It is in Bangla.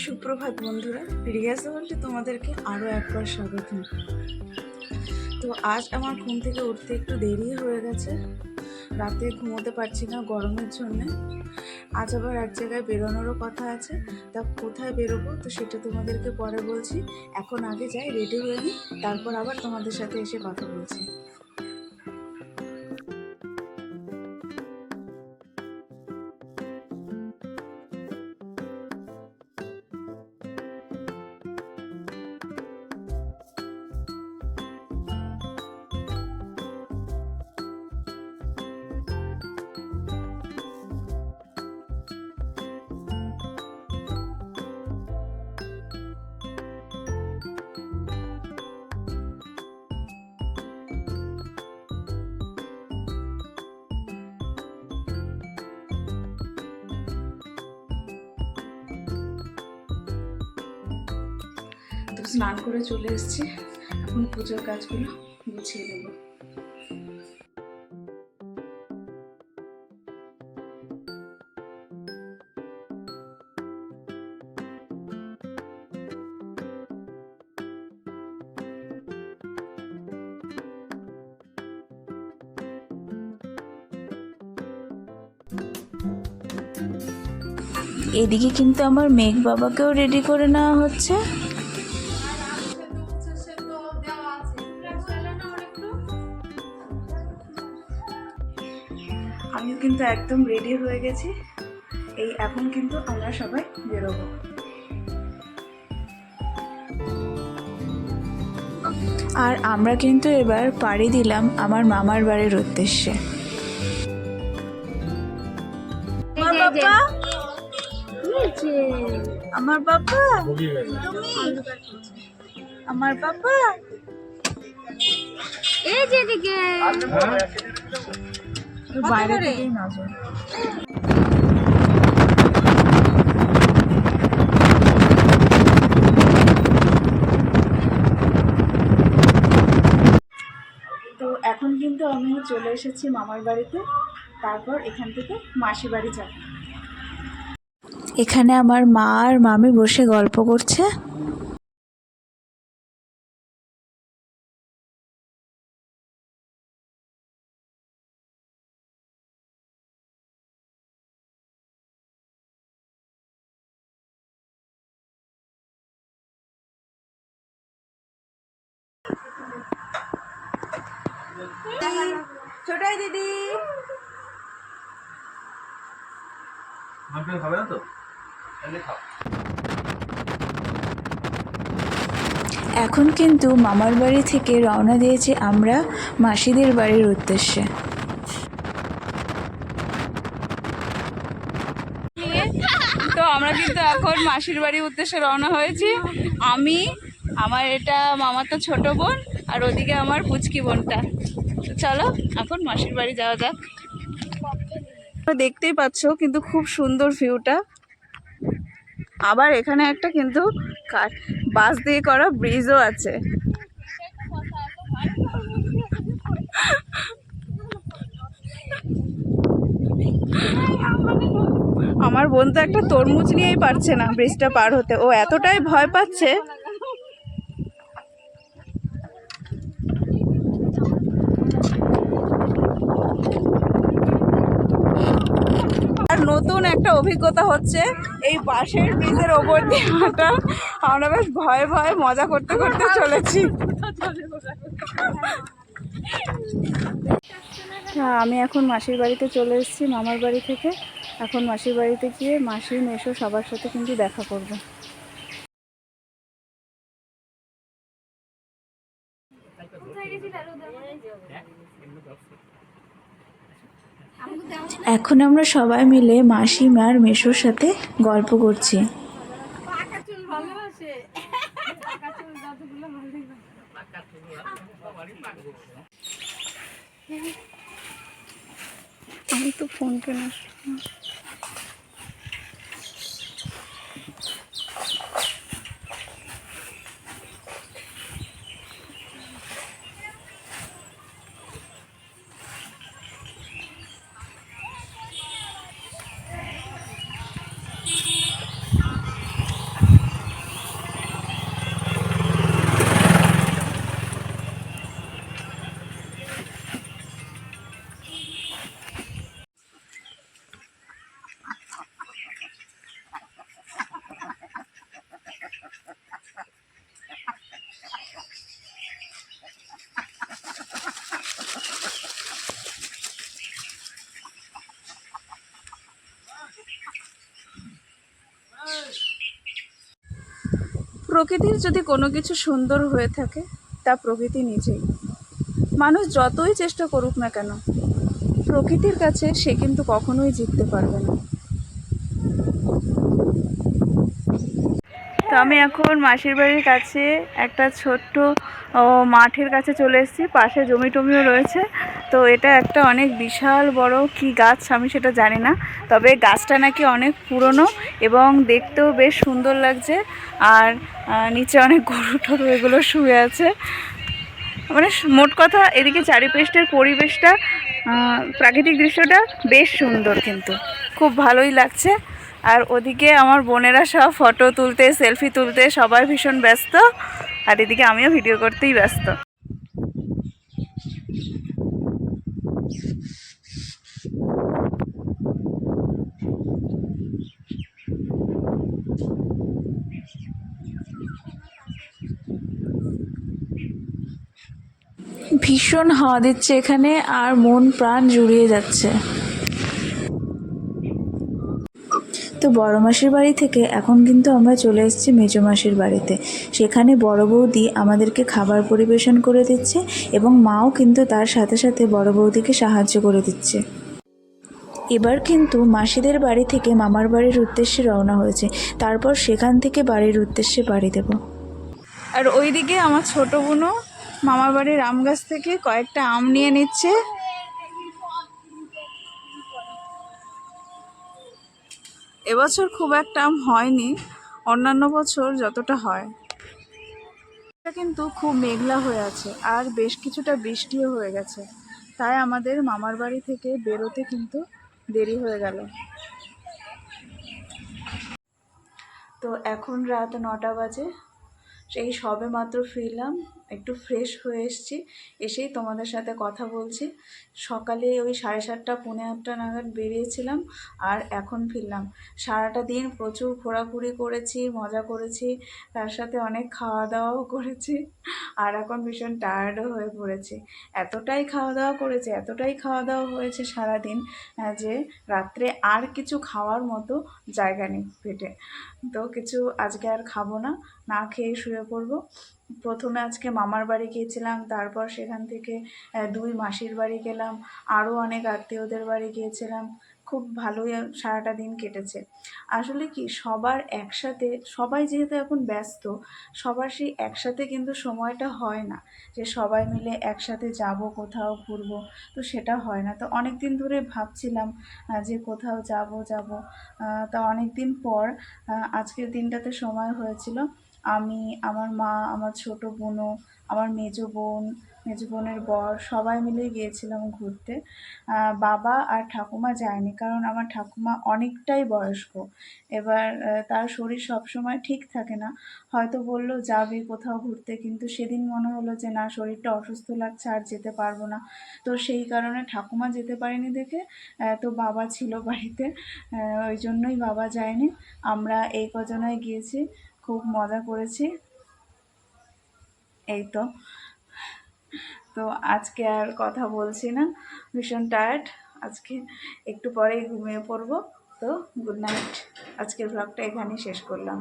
সুপ্রভাত বন্ধুরা, রিয়াজ ওয়ার্ল্ডে তোমাদেরকে আরও একবার স্বাগত। তো আজ আমার ঘুম থেকে উঠতে একটু দেরি হয়ে গেছে, রাতে ঘুমোতে পারছি না গরমের জন্যে। আজ আবার এক জায়গায় বেরোনোরও কথা আছে, তা কোথায় বেরোবো তো সেটা তোমাদেরকে পরে বলছি। এখন আগে যাই, রেডি হয়ে নিই, তারপর আবার তোমাদের সাথে এসে কথা বলছি। তো স্নান করে চলে এসেছি, এখন পুজোর কাজগুলো গুছিয়ে নেব। এদিকে কিন্তু আমার মেঘ বাবাকেও রেডি করে নেওয়া হচ্ছে। আমিও কিন্তু একদম রেডি হয়ে গেছি, এই এখন কিন্তু আমরা সবাই বেরোবো। আর আমরা কিন্তু এবার পাড়ি দিলাম আমার মামার বাড়ির উদ্দেশ্যে। আমার বাবা, আমার বাবা এই যেদিকে বাইরে থেকেই নজর। তো এখন কিন্তু আমি চলে এসেছি মামার বাড়িতে, তারপর এখান থেকে মাসি বাড়ি যাব। এখানে আমার মা আর মামি বসে গল্প করছে। ছোটাই দিদি খাবে না তো? এখন কিন্তু মামার বাড়ি থেকে রওনা দিয়েছি আমরা মাসিদের বাড়ির উদ্দেশ্যে। তো আমরা কিন্তু এখন মাসির বাড়ির উদ্দেশ্যে রওনা হয়েছি। আমি, আমার এটা মামাতো ছোট বোন, আর ওদিকে আমার পুচকি বোনটা। চলো এখন মাসির বাড়ি যাওয়া যাক। দেখতেই পাচ্ছ কিন্তু খুব সুন্দর ভিউটা। আবার এখানে একটা কিন্তু বাঁশ দিয়ে করা ব্রিজও আছে। আমার বোন তো একটা তরমুজ নিয়েই পারছে না ব্রিজটা পার হতে, ও এতটাই ভয় পাচ্ছে। আর নতুন একটা অভিজ্ঞতা হচ্ছে এই বাঁশের ব্রিজের ওপর দিয়ে হাঁটা। আমরা বেশ ভয়ে ভয়ে মজা করতে করতে চলেছি। হ্যাঁ, আমি এখন মাসির বাড়িতে চলে এসেছি মামার বাড়ি থেকে। এখন মাসির বাড়িতে গিয়ে মাসি মেসো সবার সাথে কিন্তু দেখা করব। এখন আমরা সবাই মিলে মাসিমা আর মেসোর সাথে গল্প করছি। আমি তো ফোন কেনার প্রকৃতির যদি কোনো কিছু সুন্দর হয়ে থাকে তা প্রকৃতি নিজেই। মানুষ যতই চেষ্টা করুক না কেন, প্রকৃতির কাছে সে কিন্তু কখনোই জিততে পারবে না। তো আমি এখন মাসির বাড়ির কাছে একটা ছোট্ট মাঠের কাছে চলে এসেছি। পাশে জমি টমিও রয়েছে। তো এটা একটা অনেক বিশাল বড় কি গাছ আমি সেটা জানি না, তবে গাছটা নাকি অনেক পুরনো এবং দেখতেও বেশ সুন্দর লাগছে। আর নিচে অনেক গরু টরু এগুলো শুয়ে আছে। মানে মোট কথা এদিকে চারিপাশের পরিবেশটা, প্রাকৃতিক দৃশ্যটা বেশ সুন্দর, কিন্তু খুব ভালোই লাগছে। আর ওদিকে আমার বোনেরা সব ফটো তুলতে, সেলফি তুলতে সবাই ভীষণ ব্যস্ত, আর এদিকে আমিও ভিডিও করতেই ব্যস্ত। ভীষণ হাওয়া দিচ্ছে এখানে, আর মন প্রাণ জুড়িয়ে যাচ্ছে। তো বড় মাসির বাড়ি থেকে এখন কিন্তু আমরা চলে এসেছি মেজো মাসির বাড়িতে। সেখানে বড় বৌদি আমাদেরকে খাবার পরিবেশন করে দিচ্ছে এবং মাও কিন্তু তার সাথে সাথে বড় বৌদিকে সাহায্য করে দিচ্ছে। এবার কিন্তু মাসিদের বাড়ি থেকে মামার বাড়ির উদ্দেশ্যে রওনা হয়েছে, তারপর সেখান থেকে বাড়ির উদ্দেশ্যে বাড়ি দেব। আর ওইদিকে আমার ছোট বোনও মামার বাড়ির আম গাছ থেকে কয়েকটা আম নিয়ে নিচ্ছে। এবছর খুব একটা আম হয়নি, অন্যান্য বছর যতটা হয়। এটা কিন্তু খুব মেঘলা হয়ে আছে, আর বেশ কিছুটা বৃষ্টিও হয়ে গেছে, তাই আমাদের মামার বাড়ি থেকে বেরোতে কিন্তু দেরি হয়ে গেল। তো এখন রাত 9টা বাজে, সেই সবে মাত্র ফিরলাম, একটু ফ্রেশ হয়ে এসেছি, এসেই তোমাদের সাথে কথা বলছি। সকালে ওই 7:30 পৌনে 8টা নাগাদ বেরিয়েছিলাম, আর এখন ফিরলাম। সারাটা দিন প্রচুর ঘোরাঘুরি করেছি, মজা করেছি, তার সাথে অনেক খাওয়া দাওয়াও করেছি, আর এখন ভীষণ টায়ার্ডও হয়ে পড়েছি। এতটাই খাওয়া দাওয়া করেছি, এতটাই খাওয়া দাওয়া হয়েছে সারাদিন, যে রাত্রে আর কিছু খাওয়ার মতো জায়গা নেই পেটে। তো কিছু আজকে আর খাবো না, না খেয়ে শুয়ে পড়বো। প্রথমে আজকে মামার বাড়ি গিয়েছিলাম, তারপর সেখান থেকে 2 মাসির বাড়ি গেলাম, আরও অনেক আত্মীয়দের বাড়ি গিয়েছিলাম। খুব ভালোই সারাটা দিন কেটেছে। আসলে কি, সবার একসাথে, সবাই যেহেতু এখন ব্যস্ত, সবার সেই একসাথে কিন্তু সময়টা হয় না যে সবাই মিলে একসাথে যাব কোথাও ঘুরবো, তো সেটা হয় না। তো অনেক দিন ধরে ভাবছিলাম যে কোথাও যাব যাব, তা অনেক দিন পর আজকের দিনটাতে সময় হয়েছিল। আমি, আমার মা, আমার ছোট বোনও, আমার মেজো বোনের বর সবাই মিলে গিয়েছিলাম ঘুরতে। বাবা আর ঠাকুমা যায়নি, কারণ আমার ঠাকুমা অনেকটাই বয়স্ক। এবার তার শরীর সবসময় ঠিক থাকে না, হয়তো বলল যাবে কোথাও ঘুরতে, কিন্তু সেদিন মনে হলো যে না, শরীরটা অসুস্থ লাগছে, আর যেতে পারবো না। তো সেই কারণে ঠাকুমা যেতে পারেনি দেখে, তো বাবা ছিল বাড়িতে, ওই জন্যই বাবা যায়নি। আমরা এই কজনায় গিয়েছি, খুব মজা করেছি। এই তো। তো আজকে আর কথা বলছি না, ভীষণ টায়ার্ড আজকে, একটু পরেই ঘুমিয়ে পড়বো। তো গুড নাইট, আজকের ব্লগটা এখানেই শেষ করলাম।